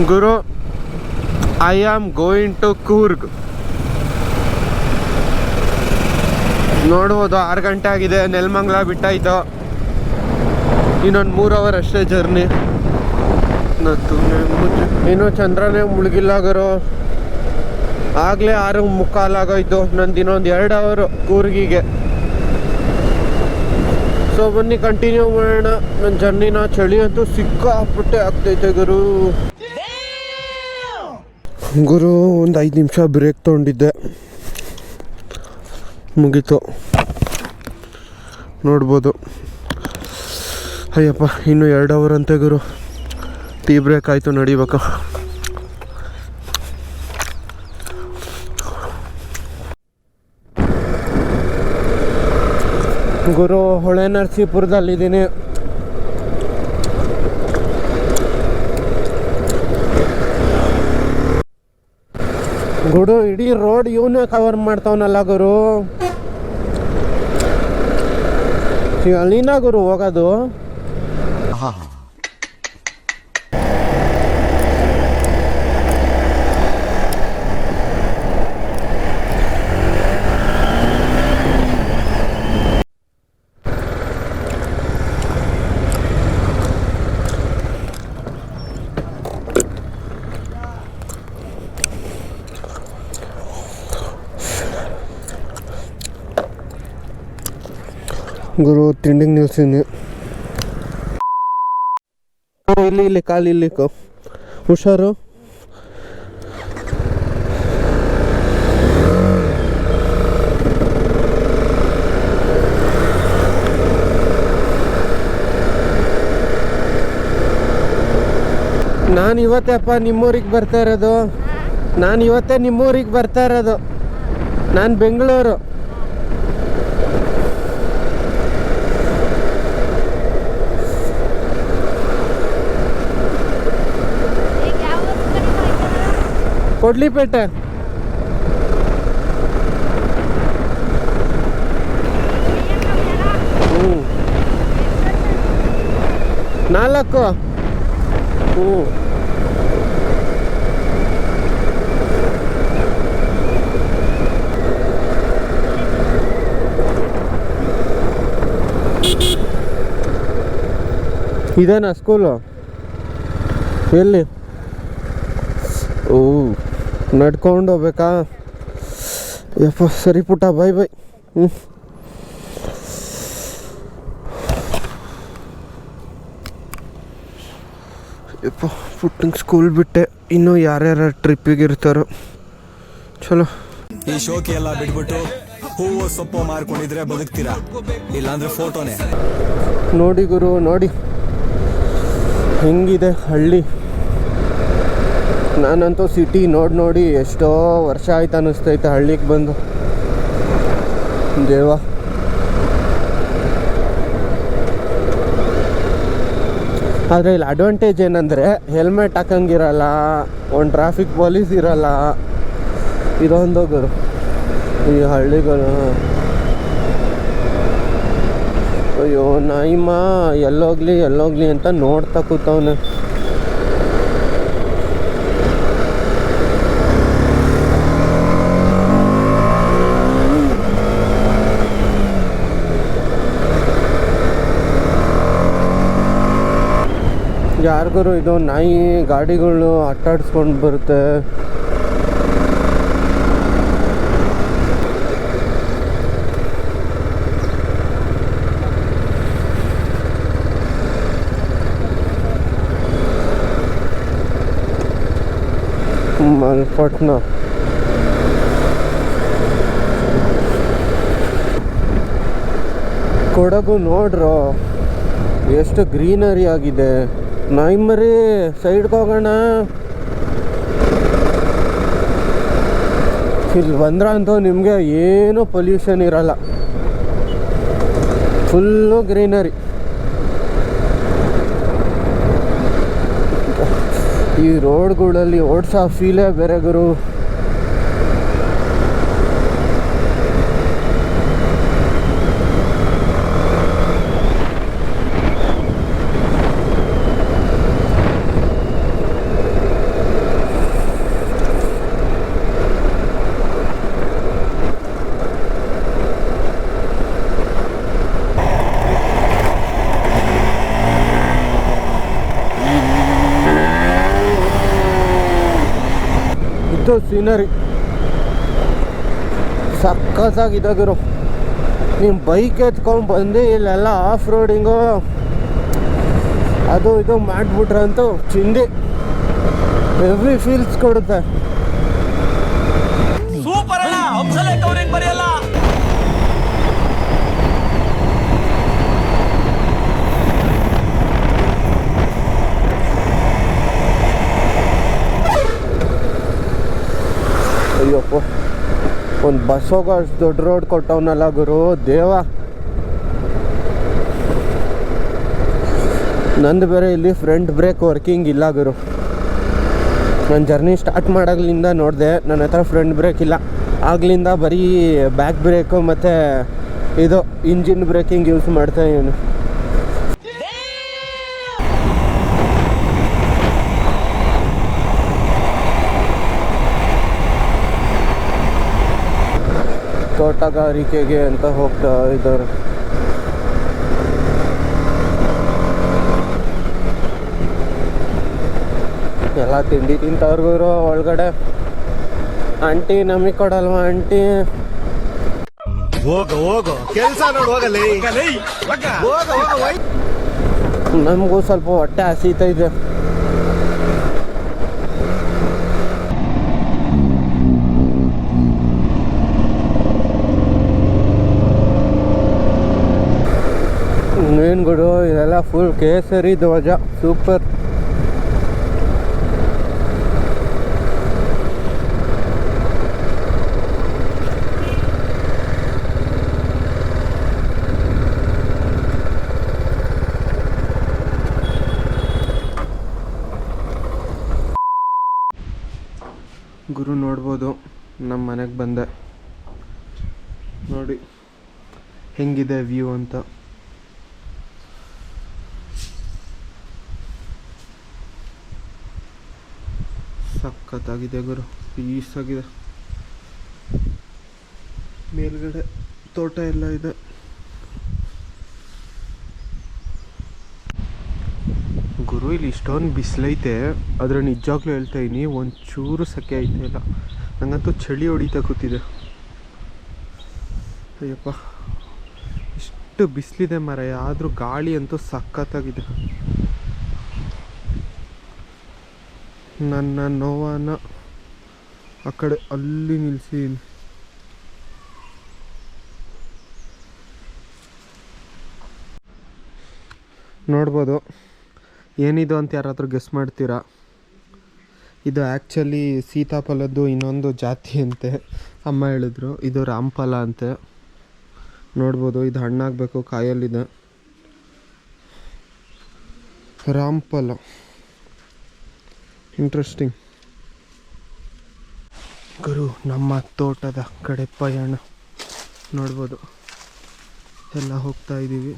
Guru, I am going to Coorg. ನೋಡ್ಬೋದು 6 ಗಂಟೆ ಆಗಿದೆ. ನೆಲಮಂಗಲ ಬಿಟ್ಟಾಯ್ತು. ಇನ್ನೊಂದು 3 ಅವರ್ ಅಷ್ಟೇ ಜರ್ನಿ. ಇನ್ನೂ ಚಂದ್ರನೇ ಮುಳುಗಿಲ್ಲ ಗುರು. ಆಗಲೇ 6:45 ಆಗೋಯ್ತು. ನಂದು ಇನ್ನೊಂದು 2 ಅವರು ಕೂರ್ಗಿಗೆ. ಸೊ ಬನ್ನಿ ಕಂಟಿನ್ಯೂ ಮಾಡೋಣ ನನ್ನ ಜರ್ನಿನ. ಚಳಿ ಅಂತೂ ಸಿಕ್ಕಾಪಟ್ಟೆ ಆಗ್ತೈತೆ ಗುರು. ಒಂದು 5 ನಿಮಿಷ ಬ್ರೇಕ್ ತೊಗೊಂಡಿದ್ದೆ, ಮುಗೀತು. ನೋಡ್ಬೋದು. ಅಯ್ಯಪ್ಪ, ಇನ್ನೂ 2 ಅವರ್ ಅಂತೆ ಗುರು. ಟೀ ಬ್ರೇಕ್ ಆಯಿತು, ನಡಿಬೇಕು. ಗುರು, ಹೊಳೆ ನರಸೀಪುರದಲ್ಲಿದ್ದೀನಿ. ಗುರು, ಇಡೀ ರೋಡ್ ಇವನೇ ಕವರ್ ಮಾಡ್ತಾವನಲ್ಲ ಗುರು. ಅಲ್ಲಿನ ಗುರು ಹೋಗೋದು. ಗುರು, ತಿಂಡಿಗೆ ನಿಲ್ಸಿನಿ. ಇಲ್ಲಿ ಕಾಲು ಇಲ್ಲಿ ಹುಷಾರು. ನಾನು ಇವತ್ತಪ್ಪ ನಿಮ್ಮೂರಿಗೆ ಬರ್ತಾ ಇರೋದು. ನಾನು ಬೆಂಗಳೂರು. ಕೊಡ್ಲಿಪೇಟೆ. ಹ್ಞೂ 4. ಹ್ಞೂ ಇದೇನಾ ಸ್ಕೂಲು? ಎಲ್ಲಿ? ಓ, ನಡ್ಕೊಂಡು ಹೋಗ್ಬೇಕಾ? ಯಪ್ಪ, ಸರಿ ಪುಟ್ಟ, ಬೈ. ಯಪ್ಪ, ಪುಟ್ಟಂಗೆ ಸ್ಕೂಲ್ ಬಿಟ್ಟೆ. ಇನ್ನೂ ಯಾರ್ಯಾರು ಟ್ರಿಪ್ಪಿಗೆ ಇರ್ತಾರೋ. ಚಲೋ. ಈ ಶೋಕಿ ಎಲ್ಲ ಬಿಟ್ಬಿಟ್ಟು ಹೂವು ಸೊಪ್ಪು ಮಾರ್ಕೊಂಡಿದ್ರೆ ಬದುಕ್ತೀರಾ, ಇಲ್ಲಾಂದ್ರೆ ಫೋಟೋನೇ. ನೋಡಿ ಗುರು, ನೋಡಿ ಹೆಂಗಿದೆ ಹಳ್ಳಿ. ನಾನಂತೂ ಸಿಟಿ ನೋಡಿ ಎಷ್ಟೋ ವರ್ಷ ಆಯ್ತು ಅನ್ನಿಸ್ತೈತೆ ಹಳ್ಳಿಗೆ ಬಂದು. ದೇವ, ಆದರೆ ಇಲ್ಲಿ ಅಡ್ವಾಂಟೇಜ್ ಏನಂದರೆ ಹೆಲ್ಮೆಟ್ ಹಾಕಂಗಿರಲ್ಲ, ಒಂದು ಟ್ರಾಫಿಕ್ ಪೊಲೀಸ್ ಇರಲ್ಲ. ಇದೊಂದು ಗುರು ಈ ಹಳ್ಳಿಗಳು. ಅಯ್ಯೋ ನಾಯಿಮ್ಮ ಎಲ್ಲೋಗ್ಲಿ ಅಂತ ನೋಡ್ತಾ ಕೂತವನೆ. ಯಾರಿಗೂ ಇದು ನಾಯಿ ಗಾಡಿಗಳು ಅಟ್ಟಾಡಿಸ್ಕೊಂಡು ಬರುತ್ತೆ. ಮಲ್ಪಟ್ನ ಕೊಡಗು ನೋಡ್ರೋ ಎಷ್ಟು ಗ್ರೀನರಿ ಆಗಿದೆ. ನಾಯಿ ಮರಿ ಸೈಡ್ಗೆ ಹೋಗೋಣ. ಇಲ್ಲಿ ಬಂದ್ರಂತೂ ನಿಮಗೆ ಏನೂ ಪೊಲ್ಯೂಷನ್ ಇರಲ್ಲ, ಫುಲ್ಲು ಗ್ರೀನರಿ. ಈ ರೋಡ್ಗಳಲ್ಲಿ ಓಡ್ಸೋ ಫೀಲೇ ಬೇರೆ ಗುರು. ಮಸ್ತ್ ಸೀನರಿ, ಸಕ್ಕತ್ತಾಗಿದೆ ಗುರು. ನಿಮ್ಮ ಬೈಕ್ ಎತ್ಕೊಂಡು ಬಂದು ಇಲ್ಲೆಲ್ಲ ಆಫ್ ರೋಡಿಂಗು ಅದು ಇದು ಮಾಡಿಬಿಟ್ರಂತೂ ಚಿಂದಿ ಹೆವಿ ಫೀಲ್ಸ್ ಕೊಡುತ್ತೆ. ಅಯ್ಯಪ್ಪ, ಒಂದು ಬಸ್ ಹೋಗೋ ಅಷ್ಟು ದೊಡ್ಡ ರೋಡ್ ಕೊಟ್ಟವನಲ್ಲ ಗುರು ದೇವ. ನಂದು ಬೇರೆ ಇಲ್ಲಿ ಫ್ರಂಟ್ ಬ್ರೇಕ್ ವರ್ಕಿಂಗ್ ಇಲ್ಲ ಗುರು. ನಾನು ಜರ್ನಿ ಸ್ಟಾರ್ಟ್ ಮಾಡಾಗ್ಲಿಂದ ನೋಡಿದೆ, ನನ್ನ ಹತ್ರ ಫ್ರಂಟ್ ಬ್ರೇಕ್ ಇಲ್ಲ. ಆಗ್ಲಿಂದ ಬರೀ ಬ್ಯಾಕ್ ಬ್ರೇಕು ಮತ್ತು ಇದು ಇಂಜಿನ್ ಬ್ರೇಕಿಂಗ್ ಯೂಸ್ ಮಾಡ್ತಾ ಇವನು. ತೋಟಗಾರಿಕೆಗೆ ಅಂತ ಹೋಗ್ತಾ ಇದ್ದಾರೆ. ಎಲ್ಲ ತಿಂಡಿ ತಿಂತವ್ರಿಗೂ ಒಳಗಡೆ. ಆಂಟಿ ನಮಗೆ ಕೊಡಲ್ವಾ ಆಂಟಿ? ಹೋಗು ಕೆಲಸ ನೋಡು, ಹೋಗಲಿ ನಮಗೂ ಸ್ವಲ್ಪ ಹೊಟ್ಟೆ ಹಸೀತಾ ಇದೆ. ಏನು ಗುರು, ಇದೆಲ್ಲ ಫುಲ್ ಕೇಸರಿ ಧ್ವಜ, ಸೂಪರ್. ಗುರು ನೋಡ್ಬೋದು, ನಮ್ಮ ಮನೆಗೆ ಬಂದೆ ನೋಡಿ ಹೆಂಗಿದೆ ವ್ಯೂ ಅಂತ. ಸಖತ್ತಾಗಿದೆ ಗುರು, ಪೀಸಾಗಿದೆ. ಮೇಲ್ಗಡೆ ತೋಟ ಎಲ್ಲ ಇದೆ. ಗುರು ಇಲ್ಲಿ ಇಷ್ಟೊಂದು ಬಿಸಿಲೈತೆ, ಆದರೆ ನಿಜವಾಗ್ಲೂ ಹೇಳ್ತಾ ಇದ್ದೀನಿ ಒಂಚೂರು ಸೆಕೆ ಐತೆ ಇಲ್ಲ. ನನಗಂತೂ ಚಳಿ ಹೊಡಿತಾ ಕೂತಿದೆ. ಅಯ್ಯಪ್ಪ, ಇಷ್ಟು ಬಿಸಿಲಿದೆ ಮರ, ಆದರೂ ಗಾಳಿ ಅಂತೂ ಸಖತ್ತಾಗಿದೆ. ನನ್ನ ನೋವನ್ನ ಆ ಕಡೆ ಅಲ್ಲಿ ನಿಲ್ಲಿಸಿದ್ದೀನಿ. ನೋಡ್ಬೋದು, ಏನಿದು ಅಂತ ಯಾರಾದರೂ ಗೆಸ್ ಮಾಡ್ತೀರಾ? ಇದು ಆ್ಯಕ್ಚುಲಿ ಸೀತಾಫಲದ್ದು ಇನ್ನೊಂದು ಜಾತಿ ಅಂತೆ, ಅಮ್ಮ ಹೇಳಿದ್ರು. ಇದು ರಾಮಫಲ ಅಂತೆ. ನೋಡ್ಬೋದು, ಇದು ಹಣ್ಣಾಗಬೇಕು, ಕಾಯಲ್ಲಿದೆ. ರಾಮಫಲ, ಇಂಟ್ರೆಸ್ಟಿಂಗ್. ಗುರು, ನಮ್ಮ ತೋಟದ ಕಡೆ ಪಯಣ ನೋಡ್ಬೋದು, ಎಲ್ಲ ಹೋಗ್ತಾ ಇದ್ದೀವಿ.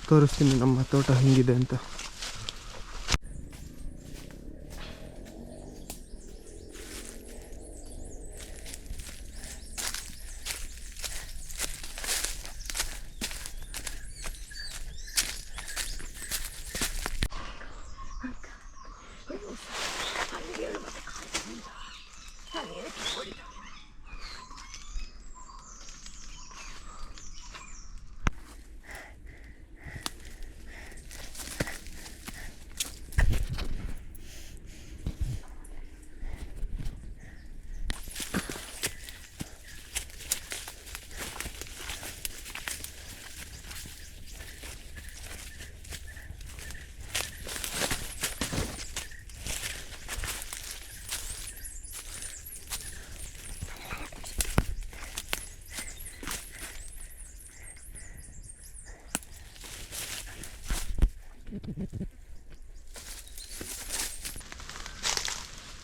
ತೋರಿಸ್ತೀನಿ ನಮ್ಮ ತೋಟ ಹೆಂಗಿದೆ ಅಂತ.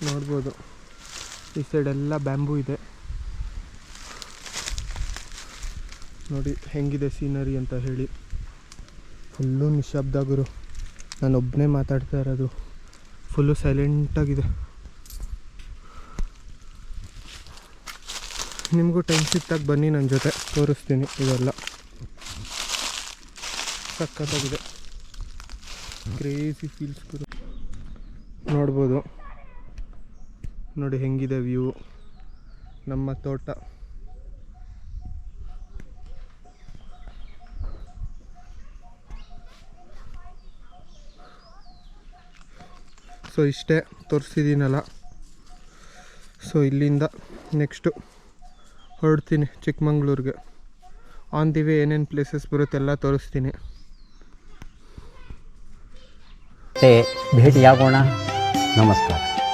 ನೋಡ್ಬೋದು, ಈ ಸೈಡೆಲ್ಲ ಬ್ಯಾಂಬೂ ಇದೆ. ನೋಡಿ ಹೆಂಗಿದೆ ಸೀನರಿ ಅಂತ ಹೇಳಿ. ಫುಲ್ಲು ನಿಶಬ್ದ ಗುರು, ನಾನೊಬ್ಬನೇ ಮಾತಾಡ್ತಾ ಇರೋದು. ಫುಲ್ಲು ಸೈಲೆಂಟಾಗಿದೆ. ನಿಮಗೂ ಟೈಮ್ ಸಿಕ್ತಾಗ ಬನ್ನಿ, ನನ್ನ ಜೊತೆ ತೋರಿಸ್ತೀನಿ. ಇದೆಲ್ಲ ಸಖತ್ತಾಗಿದೆ. ಕ್ರೇಜಿ ಫೀಲ್ಸ್ ಗುರು. ನೋಡ್ಬೋದು ನೋಡಿ ಹೆಂಗಿದೆ ವ್ಯೂ ನಮ್ಮ ತೋಟ. ಸೊ ಇಷ್ಟೇ ತೋರಿಸಿದ್ದೀನಲ್ಲ. ಸೊ ಇಲ್ಲಿಂದ ನೆಕ್ಸ್ಟು ಹೊರಡ್ತೀನಿ ಚಿಕ್ಕಮಂಗ್ಳೂರಿಗೆ. ಆನ್ ದಿ ವೇ ಏನೇನು ಪ್ಲೇಸಸ್ ಬರುತ್ತೆ ಎಲ್ಲ ತೋರಿಸ್ತೀನಿ. ಭೇಟಿಯಾಗೋಣ. ನಮಸ್ಕಾರ.